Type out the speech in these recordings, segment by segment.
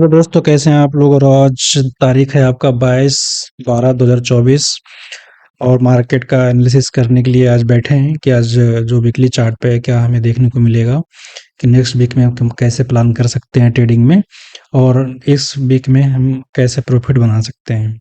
Hello दोस्तों, कैसे हैं आप लोग। और आज तारीख है आपका 22/12/2024 और मार्केट का एनालिसिस करने के लिए आज बैठे हैं कि आज जो वीकली चार्ट पे है क्या हमें देखने को मिलेगा, कि नेक्स्ट वीक में हम कैसे प्लान कर सकते हैं ट्रेडिंग में, और इस वीक में हम कैसे प्रॉफिट बना सकते हैं।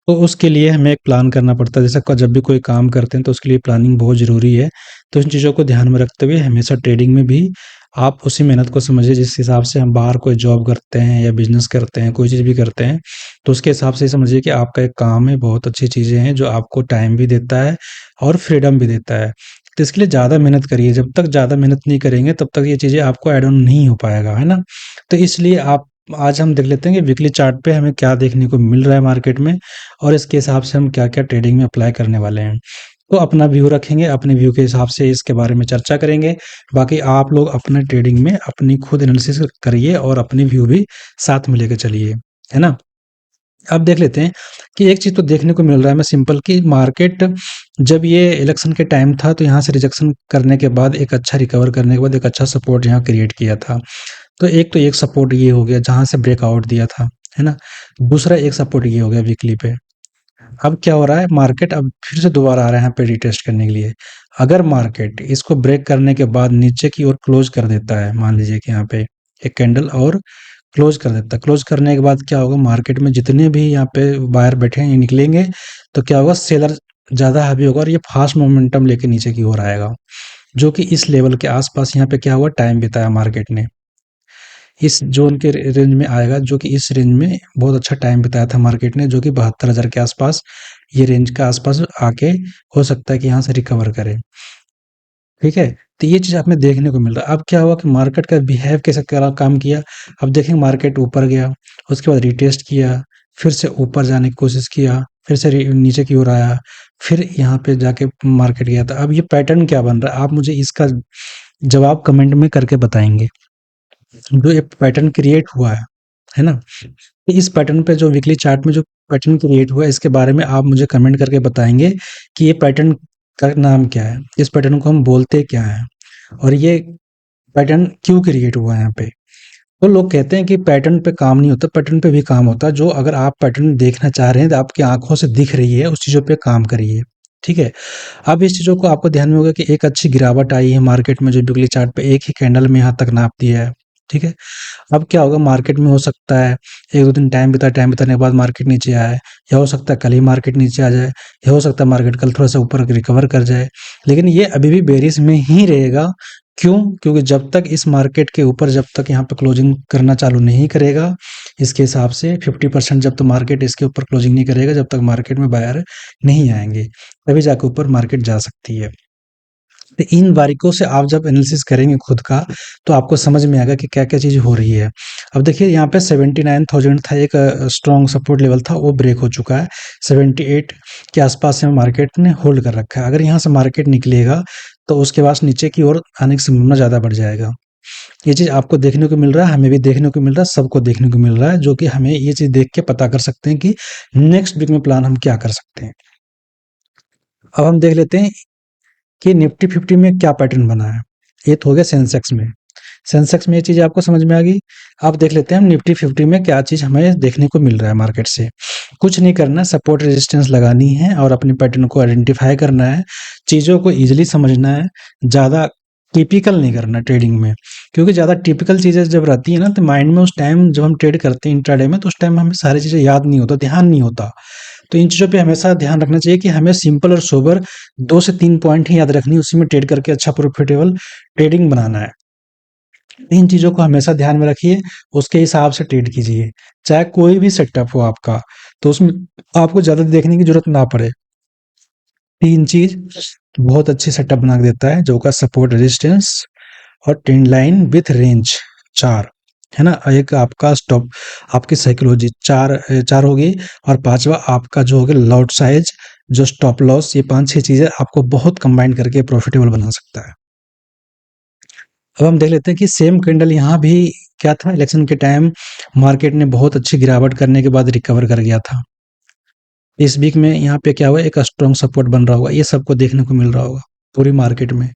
तो उसके लिए हमें एक प्लान करना पड़ता है। जैसे जब भी कोई काम करते हैं तो उसके लिए प्लानिंग बहुत ज़रूरी है। तो इन चीज़ों को ध्यान में रखते हुए हमेशा ट्रेडिंग में भी आप उसी मेहनत को समझिए जिस हिसाब से हम बाहर कोई जॉब करते हैं या बिज़नेस करते हैं, कोई चीज़ भी करते हैं, तो उसके हिसाब से समझिए कि आपका एक काम है, बहुत अच्छी चीज़ें हैं जो आपको टाइम भी देता है और फ्रीडम भी देता है। तो इसके लिए ज़्यादा मेहनत करिए, जब तक ज़्यादा मेहनत नहीं करेंगे तब तक ये चीज़ें आपको ऐड ऑन नहीं हो पाएगा, है ना? तो इसलिए आप आज हम देख लेते हैं कि वीकली चार्ट पे हमें क्या देखने को मिल रहा है मार्केट में, और इसके हिसाब से हम क्या-क्या ट्रेडिंग में अप्लाई करने वाले हैं। तो अपना व्यू रखेंगे, अपने व्यू के हिसाब से इसके बारे में चर्चा करेंगे। बाकी आप लोग अपने ट्रेडिंग में अपनी खुद एनालिसिस करिए और अपनी व्यू भी साथ में लेके चलिए, है ना? अब देख लेते हैं कि एक चीज़ तो देखने को मिल रहा है हमें सिंपल, कि मार्केट जब ये इलेक्शन के टाइम था तो यहाँ से रिजेक्शन करने के बाद एक अच्छा रिकवर करने के बाद एक अच्छा सपोर्ट यहाँ क्रिएट किया था। तो एक सपोर्ट ये हो गया जहाँ से ब्रेकआउट दिया था, है ना? दूसरा एक सपोर्ट ये हो गया वीकली पे। अब क्या हो रहा है, मार्केट अब फिर से दोबारा आ रहा है यहाँ पे रीटेस्ट करने के लिए। अगर मार्केट इसको ब्रेक करने के बाद नीचे की ओर क्लोज कर देता है, मान लीजिए कि यहाँ पे एक कैंडल और क्लोज कर देता है। क्लोज करने के बाद क्या होगा, मार्केट में जितने भी यहाँ पे बायर बैठे हैं ये निकलेंगे, तो क्या होगा, सेलर ज़्यादा हैवी होगा और ये फास्ट मोमेंटम लेके नीचे की ओर आएगा, जो कि इस लेवल के आस-पास यहाँ पे क्या हुआ, टाइम बिताया मार्केट ने। इस ज़ोन के रेंज में आएगा, जो कि इस रेंज में बहुत अच्छा टाइम बिताया था मार्केट ने, जो कि 72,000 के आसपास, ये रेंज के आसपास आके हो सकता है कि यहाँ से रिकवर करे। ठीक है? तो ये चीज़ हमें देखने को मिल रहा है। अब क्या हुआ कि मार्केट का बिहेव कैसे करा काम किया। अब देखेंगे मार्केट ऊपर गया, उसके बाद रिटेस्ट किया, फिर से ऊपर जाने की कोशिश किया, फिर से नीचे की ओर आया, फिर यहाँ पे जाके मार्केट गया था। अब ये पैटर्न क्या बन रहा है, आप मुझे इसका जवाब कमेंट में करके बताएंगे। जो एक पैटर्न क्रिएट हुआ है ना? तो इस पैटर्न पे जो वीकली चार्ट में जो पैटर्न क्रिएट हुआ है, इसके बारे में आप मुझे कमेंट करके बताएँगे कि ये पैटर्न का नाम क्या है? इस पैटर्न को हम बोलते क्या हैं? और ये पैटर्न क्यों क्रिएट हुआ है यहाँ पे? तो लोग कहते हैं कि पैटर्न पे काम नहीं होता, पैटर्न पे भी काम होता है। जो अगर आप पैटर्न देखना चाह रहे हैं, तो आपकी आँखों से दिख रही है, उस चीज़ों पे काम करिए, ठीक है? अब इस चीज़ों को आपको ध्यान में होगा कि एक अच्छी गिरावट आई है मार्केट में, जो वीकली चार्ट पे एक ही कैंडल में यहाँ तक नाप दिया है, ठीक है? अब क्या होगा, मार्केट में हो सकता है 1-2 दिन टाइम बिताने के बाद मार्केट नीचे आए, या हो सकता है कल ही मार्केट नीचे आ जाए, या हो सकता है मार्केट कल थोड़ा-सा ऊपर रिकवर कर जाए। लेकिन ये अभी भी बेयरिश में ही रहेगा। क्यों? क्योंकि जब तक इस मार्केट के ऊपर जब तक यहाँ पे क्लोजिंग करना चालू नहीं करेगा, इसके हिसाब से 50% जब तक मार्केट इसके ऊपर क्लोजिंग नहीं करेगा, जब तक मार्केट में बायर नहीं आएँगे, तभी जाके ऊपर मार्केट जा सकती है। तो इन बारीकियों से आप जब एनालिसिस करेंगे खुद का, तो आपको समझ में आएगा कि क्या-क्या चीज़ हो रही है। अब देखिए यहाँ पे 79,000 था, एक स्ट्रॉन्ग सपोर्ट लेवल था, वो ब्रेक हो चुका है। 78 के आसपास में मार्केट ने होल्ड कर रखा है। अगर यहाँ से मार्केट निकलेगा, तो उसके बाद नीचे की ओर आने की संभावना ज़्यादा बढ़ जाएगा। ये चीज़ आपको देखने को मिल रहा है, हमें भी देखने को मिल रहा है, सबको देखने को मिल रहा है, जो कि हमें ये चीज़ देख के पता कर सकते हैं कि नेक्स्ट वीक में प्लान हम क्या कर सकते हैं। अब हम देख लेते हैं कि निफ्टी 50 में क्या पैटर्न बना है। ये तो हो गया सेंसेक्स में। सेंसेक्स में ये चीज़ आपको समझ में आ गई। अब देख लेते हैं हम निफ्टी 50 में क्या चीज़ हमें देखने को मिल रहा है मार्केट से। कुछ नहीं करना, सपोर्ट रेजिस्टेंस लगानी है और अपने पैटर्न को आइडेंटिफ़ाई करना है। चीज़ों को ईज़िली समझना है, ज़्यादा टिपिकल नहीं करना ट्रेडिंग में। क्योंकि ज़्यादा टिपिकल चीज़ें जब रहती है ना, तो माइंड में उस टाइम जब हम ट्रेड करते हैं इंट्राडे में, तो उस टाइम हमें सारी चीज़ें याद नहीं होता, ध्यान नहीं होता। तो इन चीज़ों पे हमेशा ध्यान रखना चाहिए कि हमें सिंपल और सोबर 2 से 3 पॉइंट ही याद रखनी है, उसी में ट्रेड करके अच्छा प्रॉफिटेबल ट्रेडिंग बनाना है। इन चीज़ों को हमेशा ध्यान में रखिए, उसके हिसाब से ट्रेड कीजिए। चाहे कोई भी सेटअप हो आपका, तो उसमें आपको ज़्यादा देखने की ज़रूरत ना पड़े। 3 चीज़ बहुत अच्छी सेटअप बना के देता है, जो का सपोर्ट रेजिस्टेंस और ट्रेंड लाइन विथ रेंज 4, है ना? एक आपका स्टॉप, आपकी साइकोलॉजी 4 हो गई, और 5वां आपका जो हो गया लॉट साइज़, जो स्टॉप लॉस, ये 5-6 चीज़ें आपको बहुत कंबाइन करके प्रॉफिटेबल बना सकता है। अब हम देख लेते हैं कि सेम कैंडल यहाँ भी क्या था, इलेक्शन के टाइम मार्केट ने बहुत अच्छी गिरावट करने के बाद रिकवर कर गया था। इस वीक में यहाँ पे क्या हुआ, एक स्ट्रॉन्ग सपोर्ट बन रहा होगा, ये सबको देखने को मिल रहा होगा पूरी मार्केट में,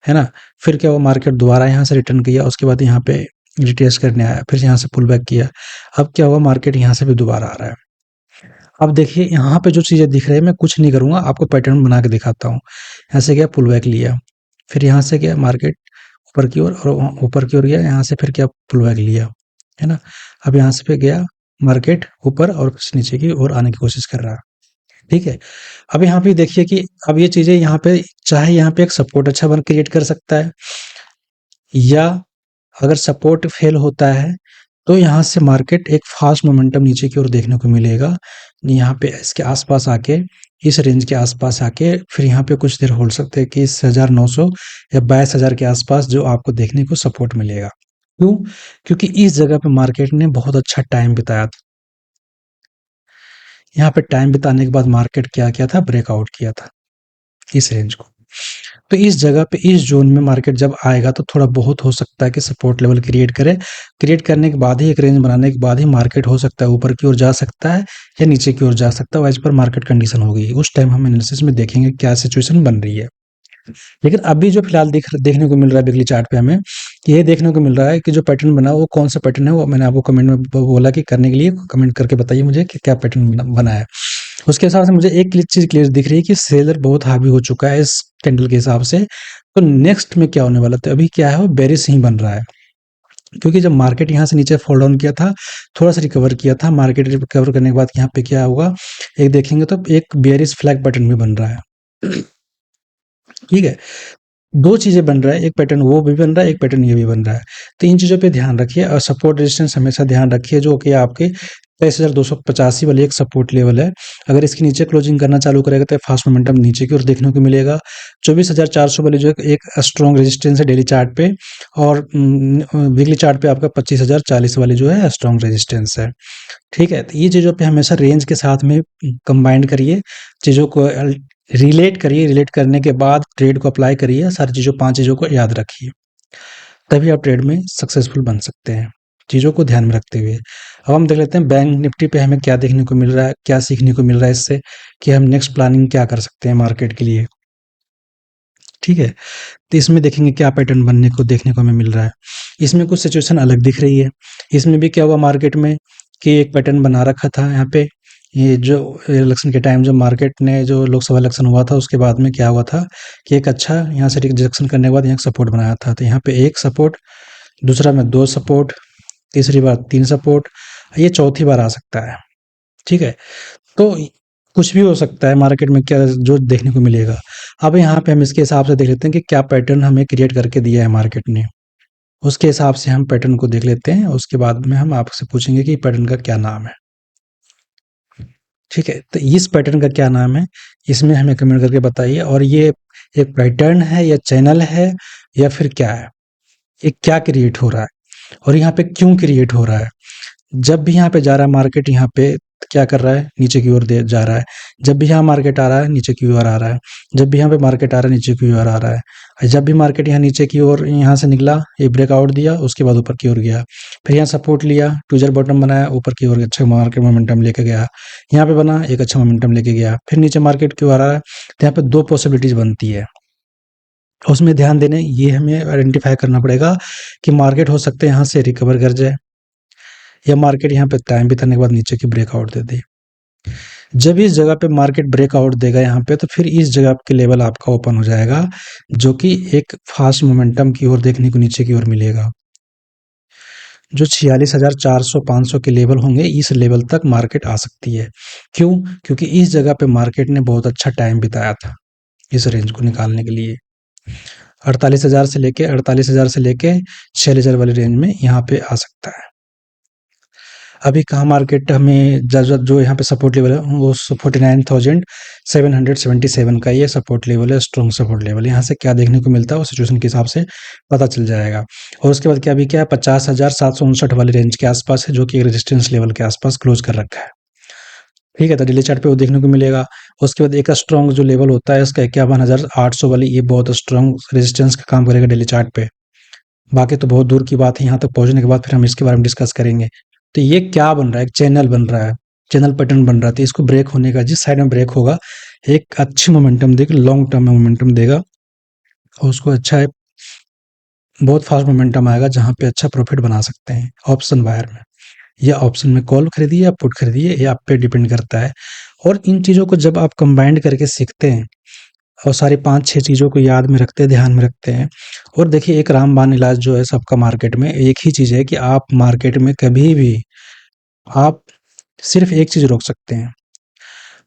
है ना? फिर क्या हुआ, मार्केट दोबारा यहाँ से रिटर्न किया, उसके बाद यहाँ पे रिटेस्ट करने आया, फिर यहाँ से पुल बैक किया। अब क्या हुआ, मार्केट यहाँ से भी दोबारा आ रहा है। अब देखिए यहाँ पे जो चीज़ें दिख रही है, मैं कुछ नहीं करूँगा, आपको पैटर्न बना के दिखाता हूँ। यहाँ से गया पुल बैक लिया, फिर यहाँ से गया मार्केट ऊपर की ओर और ऊपर की ओर गया, यहाँ से फिर क्या पुल बैक लिया, है ना? अब यहाँ से पे गया मार्केट ऊपर और नीचे की ओर आने की कोशिश कर रहा है, ठीक है? अब यहाँ पे देखिए कि अब ये चीज़ें यहाँ पे चाहे यहाँ पे एक सपोर्ट अच्छा बन क्रिएट कर सकता है, या अगर सपोर्ट फेल होता है तो यहाँ से मार्केट एक फास्ट मोमेंटम नीचे की ओर देखने को मिलेगा। यहाँ पे इसके आसपास आके, इस रेंज के आसपास आके फिर यहाँ पे कुछ देर होल्ड सकते हैं कि 21,900 या 22,000 के आसपास जो आपको देखने को सपोर्ट मिलेगा। क्यों? क्योंकि इस जगह पे मार्केट ने बहुत अच्छा टाइम बिताया था। यहाँ पे टाइम बिताने के बाद मार्केट क्या किया था, ब्रेकआउट किया था इस रेंज को। तो इस जगह पे, इस ज़ोन में मार्केट जब आएगा तो थोड़ा बहुत हो सकता है कि सपोर्ट लेवल क्रिएट करे। क्रिएट करने के बाद ही, एक रेंज बनाने के बाद ही मार्केट हो सकता है ऊपर की ओर जा सकता है या नीचे की ओर जा सकता है, एज़ पर मार्केट कंडीशन होगी। उस टाइम हम एनालिसिस में देखेंगे क्या सिचुएशन बन रही है। लेकिन अभी जो फिलहाल देखने को मिल रहा है वीकली चार्ट पे हमें, ये देखने को मिल रहा है कि जो पैटर्न बना वो कौन सा पैटर्न है, वो मैंने आपको कमेंट में बोला कि करने के लिए कमेंट करके बताइए मुझे कि क्या पैटर्न बना है। उसके हिसाब से मुझे एक चीज़ क्लियर दिख रही है कि सेलर बहुत हावी हो चुका है इस कैंडल के हिसाब से। तो नेक्स्ट में क्या होने वाला था, अभी क्या है, वो बेरिश ही बन रहा है। क्योंकि जब मार्केट यहाँ से नीचे फॉल डाउन किया था, थोड़ा-सा रिकवर किया था, मार्केट रिकवर करने के बाद यहाँ पे क्या हुआ, एक देखेंगे तो एक बेयरिश फ्लैग पैटर्न भी बन रहा है। ठीक है? 2 चीज़ें बन रहा है, एक पैटर्न वो भी बन रहा है, एक पैटर्न ये भी बन रहा है। तो इन चीज़ों पे ध्यान रखिए और सपोर्ट रेजिस्टेंस हमेशा ध्यान रखिए, जो कि आपके 23,285 वाली एक सपोर्ट लेवल है। अगर इसके नीचे क्लोजिंग करना चालू करेगा तो फास्ट मोमेंटम नीचे की ओर देखने को मिलेगा। 24,400 वाली जो एक स्ट्रॉन्ग रेजिस्टेंस है डेली चार्ट पे, और वीकली चार्ट पे आपका 25,040 वाली जो है स्ट्रॉन्ग रेजिस्टेंस है। ठीक है? तो ये चीज़ों पे हमेशा रेंज के साथ में कंबाइंड करिए, चीज़ों को रिलेट करिए, रिलेट करने के बाद ट्रेड को अप्लाई करिए, सारी चीज़ों 5 चीज़ों को याद रखिए, तभी आप ट्रेड में सक्सेसफुल बन सकते हैं, चीज़ों को ध्यान में रखते हुए। अब हम देख लेते हैं बैंक निफ्टी पे हमें क्या देखने को मिल रहा है, क्या सीखने को मिल रहा है इससे, कि हम नेक्स्ट प्लानिंग क्या कर सकते हैं मार्केट के लिए, ठीक है? तो इसमें देखेंगे क्या पैटर्न बनने को देखने को हमें मिल रहा है। इसमें कुछ सिचुएशन अलग दिख रही है। इसमें भी क्या हुआ मार्केट में कि एक पैटर्न बना रखा था यहाँ पे, ये जो इलेक्शन के टाइम, जो मार्केट ने, जो लोकसभा इलेक्शन हुआ था उसके बाद में क्या हुआ था कि एक अच्छा यहाँ से रिजेक्शन करने के बाद यहाँ सपोर्ट बनाया था। तो यहाँ पे 1 सपोर्ट, दूसरा में 2 सपोर्ट, तीसरी बार 3 सपोर्ट, ये चौथी बार आ सकता है, ठीक है? तो कुछ भी हो सकता है मार्केट में, क्या जो देखने को मिलेगा। अब यहाँ पे हम इसके हिसाब से देख लेते हैं कि क्या पैटर्न हमें क्रिएट करके दिया है मार्केट ने। उसके हिसाब से हम पैटर्न को देख लेते हैं, उसके बाद में हम आपसे पूछेंगे कि पैटर्न का क्या नाम है। ठीक है? तो इस पैटर्न का क्या नाम है, इसमें हमें कमेंट करके बताइए, और ये एक पैटर्न है या चैनल है या फिर क्या है? ये क्या क्रिएट हो रहा है और यहाँ पे क्यों क्रिएट हो रहा है? जब भी यहाँ पे जा रहा है मार्केट, यहाँ पे क्या कर रहा है, नीचे की ओर दे जा रहा है। जब भी यहाँ मार्केट आ रहा है, नीचे की ओर आ रहा है। जब भी यहाँ पे मार्केट आ रहा है, नीचे की ओर आ रहा है। और जब भी मार्केट यहाँ नीचे की ओर यहाँ से निकला, ये ब्रेकआउट दिया, उसके बाद ऊपर की ओर गया। फिर यहाँ सपोर्ट लिया, ट्विजर बॉटम बनाया, ऊपर की ओर अच्छा मार्केट मोमेंटम लेके गया। यहाँ पे बना, एक अच्छा मोमेंटम लेके गया। फिर नीचे मार्केट की ओर आ रहा है, तो यहाँ पे 2 पॉसिबिलिटीज़ बनती है। उसमें ध्यान देने, ये हमें आइडेंटिफ़ाई करना पड़ेगा कि मार्केट हो सकता है यहाँ से रिकवर कर जाए, या मार्केट यहाँ पे टाइम बिताने के बाद नीचे की ब्रेकआउट दे दे। जब इस जगह पे मार्केट ब्रेकआउट देगा यहाँ पे, तो फिर इस जगह के लेवल आपका ओपन हो जाएगा, जो कि एक फास्ट मोमेंटम की ओर देखने को नीचे की ओर मिलेगा। जो 46,400 500 के लेवल होंगे, इस लेवल तक मार्केट आ सकती है। क्यों? क्योंकि इस जगह पे मार्केट ने बहुत अच्छा टाइम बिताया था इस रेंज को निकालने के लिए। 48,000 से लेके 6,000 वाली रेंज में यहाँ पे आ सकता है। अभी कहाँ मार्केट हमें जो यहाँ पे सपोर्ट लेवल है, वो 49,777 का ये सपोर्ट लेवल है, स्ट्रॉन्ग सपोर्ट लेवल। यहाँ से क्या देखने को मिलता है वो सिचुएशन के हिसाब से पता चल जाएगा। और उसके बाद क्या, अभी क्या है, 50,759 वाली रेंज के आसपास है, जो कि रेजिस्टेंस लेवल के आसपास क्लोज कर रखा है। ठीक है? तो डेली चार्ट पे वो देखने को मिलेगा। उसके बाद एक स्ट्रॉन्ग जो लेवल होता है इसका 51,800 वाली, ये बहुत स्ट्रॉन्ग रेजिस्टेंस का काम करेगा डेली चार्ट पे। बाकी तो बहुत दूर की बात है, यहाँ तक पहुँचने के बाद फिर हम इसके बारे में डिस्कस करेंगे। तो ये क्या बन रहा है, एक चैनल बन रहा है, चैनल पैटर्न बन रहा है। तो इसको ब्रेक होने का, जिस साइड में ब्रेक होगा, एक अच्छी मोमेंटम देगा, लॉन्ग टर्म में मोमेंटम देगा, और उसको अच्छा है बहुत फास्ट मोमेंटम आएगा जहाँ पे अच्छा प्रॉफिट बना सकते हैं ऑप्शन बायर में। या ऑप्शन में कॉल खरीदिए या पुट खरीदिए, ये आप पे डिपेंड करता है। और इन चीज़ों को जब आप कंबाइंड करके सीखते हैं और सारी 5-6 चीज़ों को याद में रखते हैं, ध्यान में रखते हैं। और देखिए एक रामबाण इलाज जो है सबका मार्केट में एक ही चीज़ है कि आप मार्केट में कभी भी आप सिर्फ एक चीज़ रोक सकते हैं,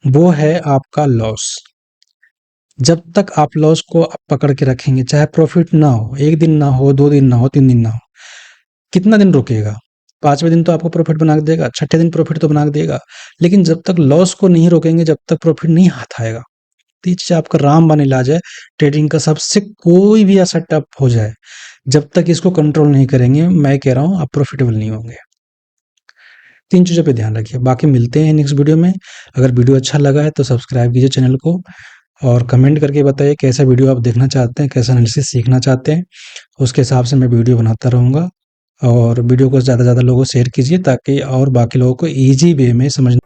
वो है आपका लॉस। जब तक आप लॉस को पकड़ के रखेंगे, चाहे प्रॉफिट ना हो, 1 दिन ना हो, 2 दिन ना हो, 3 दिन ना हो, कितना दिन रुकेगा? 5वें दिन तो आपको प्रॉफिट बना के देगा, छठे दिन प्रॉफिट तो बना के देगा। लेकिन जब तक लॉस को नहीं रोकेंगे, जब तक प्रॉफिट नहीं हाथ आएगा। तो ये चीज़ आपका रामबाण इलाज है ट्रेडिंग का। सबसे कोई भी ऐसा टफ हो जाए, जब तक इसको कंट्रोल नहीं करेंगे, मैं कह रहा हूँ आप प्रॉफिटेबल नहीं होंगे। 3 चीज़ों पे ध्यान रखिए। बाकी मिलते हैं नेक्स्ट वीडियो में। अगर वीडियो अच्छा लगा है तो सब्सक्राइब कीजिए चैनल को और कमेंट करके बताइए कैसा वीडियो आप देखना चाहते हैं, कैसा एनालिसिस सीखना चाहते हैं। उसके हिसाब से मैं वीडियो बनाता रहूँगा। और वीडियो को ज़्यादा से ज़्यादा लोगों को शेयर कीजिए ताकि और बाकी लोगों को ईज़ी वे में समझने